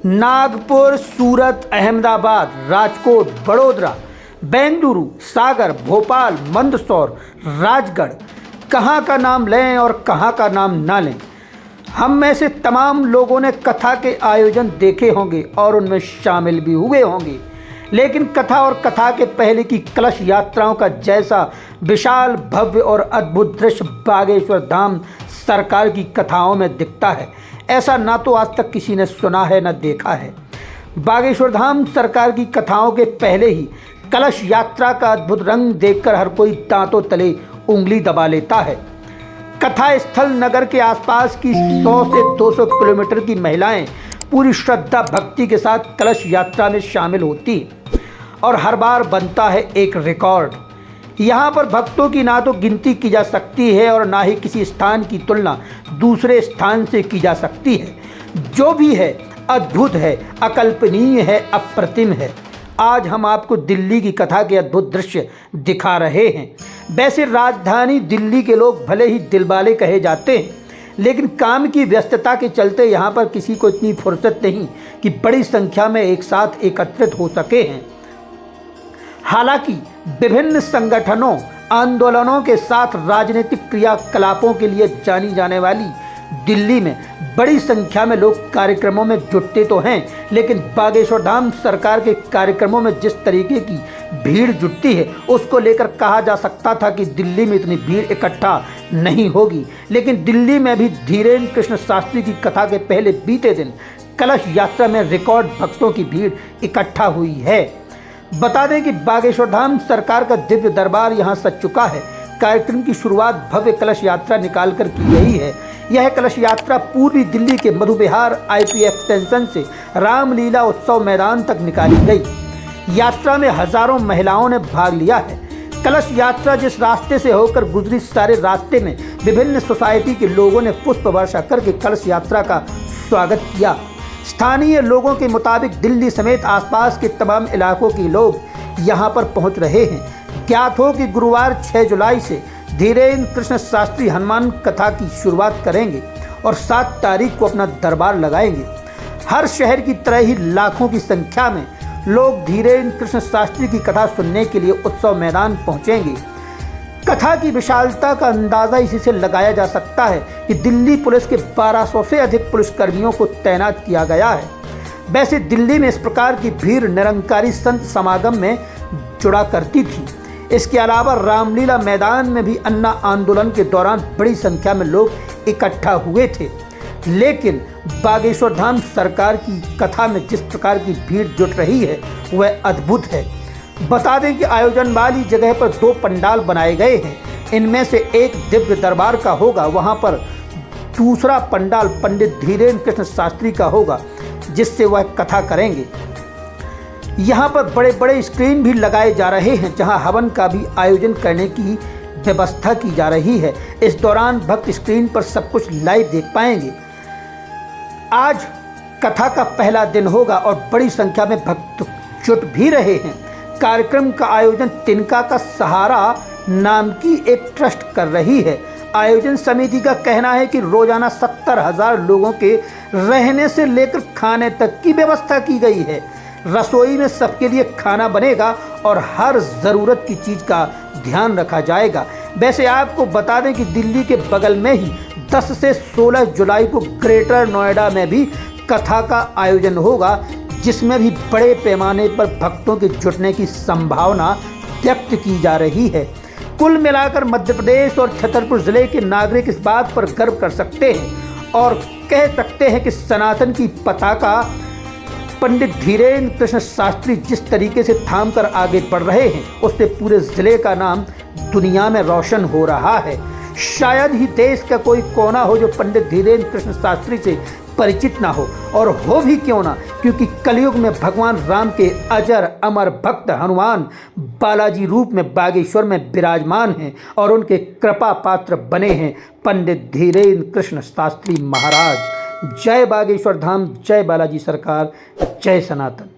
नागपुर, सूरत, अहमदाबाद, राजकोट, बड़ोदरा, बेंगलुरु, सागर, भोपाल, मंदसौर, राजगढ़, कहाँ का नाम लें और कहाँ का नाम ना लें। हम में से तमाम लोगों ने कथा के आयोजन देखे होंगे और उनमें शामिल भी हुए होंगे, लेकिन कथा और कथा के पहले की कलश यात्राओं का जैसा विशाल, भव्य और अद्भुत दृश्य बागेश्वर धाम सरकार की कथाओं में दिखता है, ऐसा ना तो आज तक किसी ने सुना है न देखा है। बागेश्वर धाम सरकार की कथाओं के पहले ही कलश यात्रा का अद्भुत रंग देखकर हर कोई दांतों तले उंगली दबा लेता है। कथा स्थल नगर के आसपास की 100 से 200 किलोमीटर की महिलाएं पूरी श्रद्धा भक्ति के साथ कलश यात्रा में शामिल होती हैं और हर बार बनता है एक रिकॉर्ड। यहाँ पर भक्तों की ना तो गिनती की जा सकती है और ना ही किसी स्थान की तुलना दूसरे स्थान से की जा सकती है। जो भी है अद्भुत है, अकल्पनीय है, अप्रतिम है। आज हम आपको दिल्ली की कथा के अद्भुत दृश्य दिखा रहे हैं। वैसे राजधानी दिल्ली के लोग भले ही दिलवाले कहे जाते हैं, लेकिन काम की व्यस्तता के चलते यहाँ पर किसी को इतनी फुर्सत नहीं कि बड़ी संख्या में एक साथ एकत्रित हो सके हैं। हालांकि विभिन्न संगठनों, आंदोलनों के साथ राजनीतिक क्रियाकलापों के लिए जानी जाने वाली दिल्ली में बड़ी संख्या में लोग कार्यक्रमों में जुटते तो हैं, लेकिन बागेश्वर धाम सरकार के कार्यक्रमों में जिस तरीके की भीड़ जुटती है उसको लेकर कहा जा सकता था कि दिल्ली में इतनी भीड़ इकट्ठा नहीं होगी। लेकिन दिल्ली में भी धीरेन्द्र कृष्ण शास्त्री की कथा के पहले बीते दिन कलश यात्रा में रिकॉर्ड भक्तों की भीड़ इकट्ठा हुई है। बता दें कि बागेश्वर धाम सरकार का दिव्य दरबार यहाँ सज चुका है। कार्यक्रम की शुरुआत भव्य कलश यात्रा निकालकर की गई है। यह कलश यात्रा पूर्वी दिल्ली के मधुविहार आईपी एक्सटेंशन से रामलीला उत्सव मैदान तक निकाली गई। यात्रा में हजारों महिलाओं ने भाग लिया है। कलश यात्रा जिस रास्ते से होकर गुजरी, सारे रास्ते में विभिन्न सोसाइटी के लोगों ने पुष्प वर्षा करके कलश यात्रा का स्वागत किया। स्थानीय लोगों के मुताबिक दिल्ली समेत आसपास के तमाम इलाकों के लोग यहां पर पहुंच रहे हैं। ज्ञात हो कि गुरुवार 6 जुलाई से धीरेन्द्र कृष्ण शास्त्री हनुमान कथा की शुरुआत करेंगे और 7 तारीख को अपना दरबार लगाएंगे। हर शहर की तरह ही लाखों की संख्या में लोग धीरेन्द्र कृष्ण शास्त्री की कथा सुनने के लिए उत्सव मैदान पहुंचेंगे। कथा की विशालता का अंदाज़ा इसी से लगाया जा सकता है कि दिल्ली पुलिस के 1200 से अधिक पुलिसकर्मियों को तैनात किया गया है। वैसे दिल्ली में इस प्रकार की भीड़ निरंकारी संत समागम में जुड़ा करती थी। इसके अलावा रामलीला मैदान में भी अन्ना आंदोलन के दौरान बड़ी संख्या में लोग इकट्ठा हुए थे। लेकिन बागेश्वर धाम सरकार की कथा में जिस प्रकार की भीड़ जुट रही है वह अद्भुत है। बता दें कि आयोजन वाली जगह पर 2 पंडाल बनाए गए हैं। इनमें से एक दिव्य दरबार का होगा, वहां पर दूसरा पंडाल पंडित धीरेन्द्र कृष्ण शास्त्री का होगा, जिससे वह कथा करेंगे। यहाँ पर बड़े बड़े स्क्रीन भी लगाए जा रहे हैं, जहां हवन का भी आयोजन करने की व्यवस्था की जा रही है। इस दौरान भक्त स्क्रीन पर सब कुछ लाइव देख पाएंगे। आज कथा का पहला दिन होगा और बड़ी संख्या में भक्त जुट भी रहे हैं। कार्यक्रम का आयोजन तिनका का सहारा नाम की एक ट्रस्ट कर रही है। आयोजन समिति का कहना है कि रोजाना 70,000 लोगों के रहने से लेकर खाने तक की व्यवस्था की गई है। रसोई में सबके लिए खाना बनेगा और हर ज़रूरत की चीज़ का ध्यान रखा जाएगा। वैसे आपको बता दें कि दिल्ली के बगल में ही 10 से 16 जुलाई को ग्रेटर नोएडा में भी कथा का आयोजन होगा, जिसमें भी बड़े पैमाने पर भक्तों के जुटने की संभावना व्यक्त की जा रही है। कुल मिलाकर मध्य प्रदेश और छतरपुर जिले के नागरिक इस बात पर गर्व कर सकते हैं और कह सकते हैं कि सनातन की पताका पंडित धीरेन्द्र कृष्ण शास्त्री जिस तरीके से थाम कर आगे बढ़ रहे हैं, उससे पूरे जिले का नाम दुनिया में रोशन हो रहा है। शायद ही देश का कोई कोना हो जो पंडित धीरेन्द्र कृष्ण शास्त्री से परिचित ना हो, और हो भी क्यों ना, क्योंकि कलयुग में भगवान राम के अजर अमर भक्त हनुमान बालाजी रूप में बागेश्वर में विराजमान हैं और उनके कृपा पात्र बने हैं पंडित धीरेन्द्र कृष्ण शास्त्री महाराज। जय बागेश्वर धाम, जय बालाजी सरकार, जय सनातन।